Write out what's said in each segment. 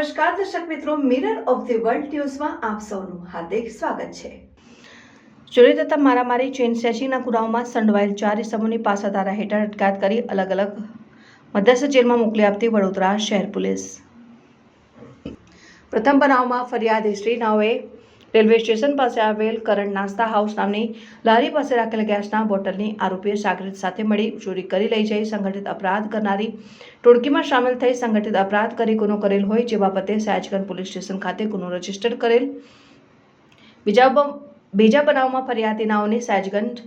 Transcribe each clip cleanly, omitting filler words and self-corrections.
નમસ્કાર દર્શક મિત્રો, મિરર ઓફ ધી વર્લ્ડ ન્યૂઝમાં આપ સૌનું હાર્દિક સ્વાગત છે। ચોરી તથા મારામારી ચેઇન સ્નેચિંગના ગુનાઓમાં સંડોવાયેલ 4 ઇસમોની પાસાધારા હેઠળ અટકાયત કરી અલગ અલગ મધ્યસ્થ જેલમાં મોકલી આપતી વડોદરા શહેર પોલીસ। પ્રથમ બનાવમાં ફરિયાદી શ્રી નાઓએ રેલવે સ્ટેશન પાસે આવેલ કરણ નાસ્તા હાઉસ નામની લારી પાસે રાખેલ ગેસના બોટલની આરોપીએ સાગરીત સાથે મળી ચોરી કરી લઈ જઈ સંગઠિત અપરાધ કરનારી ટોળકીમાં સામેલ થઈ સંગઠિત અપરાધ કરી ગુનો કરેલ હોય જે બાબતે સયાજગંજ પોલીસ સ્ટેશન ખાતે ગુનો રજીસ્ટર કરેલ। બીજા બનાવમાં ફરિયાદી નાઓની સયાજગંજ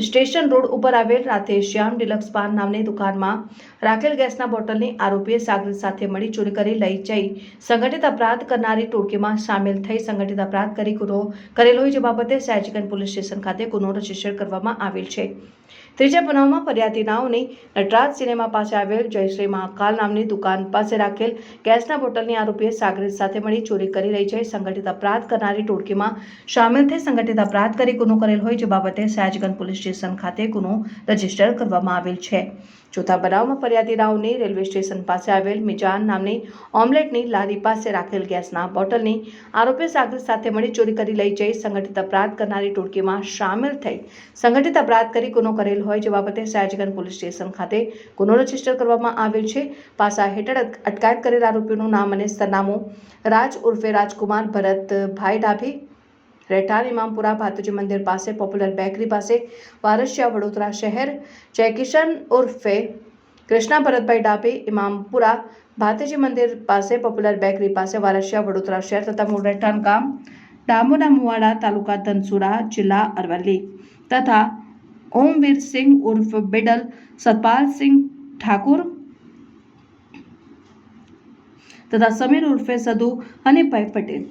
સ્ટેશન રોડ ઉપર આવેલ રાધે શ્યામ ડિલક્સ પાન નામની દુકાનમાં રાખેલ ગેસના બોટલની આરોપીએ સાગરીત સાથે મળી ચોરી કરી લઈ જઈ સંગઠિત અપરાધ કરનારી ટોળકીમાં સામેલ થઈ સંગઠિત અપરાધ કરી ગુનો કરેલ હોય જે બાબતે સયાજગંજ પોલીસ સ્ટેશન ખાતે ગુનો રજીસ્ટર કરવામાં આવેલ છે। ત્રીજા બનાવમાં ફરિયાદી નાઓની નટરાજ સિનેમા પાસે આવેલ જયશ્રી મહાકાલ નામની દુકાન પાસે રાખેલ ગેસના બોટલની આરોપીએ સાગરીત સાથે મળી ચોરી કરી લઈ જઈ સંગઠિત અપરાધ કરનારી ટોળકીમાં સામેલ થઈ સંગઠિત અપરાધ કરી ગુનો કરેલ હોય જે બાબતે સયાજગંજ પોલીસ સ્ટેશન ખાતે ગુનો રજીસ્ટર કરવામાં આવેલ છે। ચોથા બનાવમાં ફરિયાદી નાઓની રેલવે સ્ટેશન પાસે આવેલ મિજાન નામની ઓમલેટની લારી પાસે રાખેલ ગેસના બોટલની આરોપીએ સાગરીત સાથે મળી ચોરી કરી લઈ જઈ સંગઠિત અપરાધ કરનારી ટોળકીમાં સામેલ થઈ સંગઠિત અપરાધ કરી ગુનો કરેલ હોય જે બાબતે સયાજગંજ પોલીસ સ્ટેશન ખાતે ગુનો રજીસ્ટર કરવામાં આવેલ છે। પાસા હેઠળ અટકાયત કરેલ આરોપીનું નામ અને સરનામું રાજ ઉર્ફે રાજકુમાર ભરતભાઈ ડાભી, રહેઠાણ ઇમામપુરા ભાતુજી મંદિર પાસે પોપ્યુલર બેકરી પાસે વારસિયા વડોદરા શહેર, જયકિશન ઉર્ફે કૃષ્ણા ભરતભાઈ ડાભી, ઇમામપુરા ભાતુજી મંદિર પાસે પોપ્યુલર બેકરી પાસે વારસિયા વડોદરા શહેર તથા મૂળ રહેઠાણ ગામ ડામોના મુવાડા, તાલુકા ધનસુરા, જિલ્લા અરવલ્લી તથા ઓમવીર સિંહ ઉર્ફ બિડલ સતપાલસિંહ ઠાકુર તથા સમીર ઉર્ફે સદુ હનીફભાઈ પટેલ।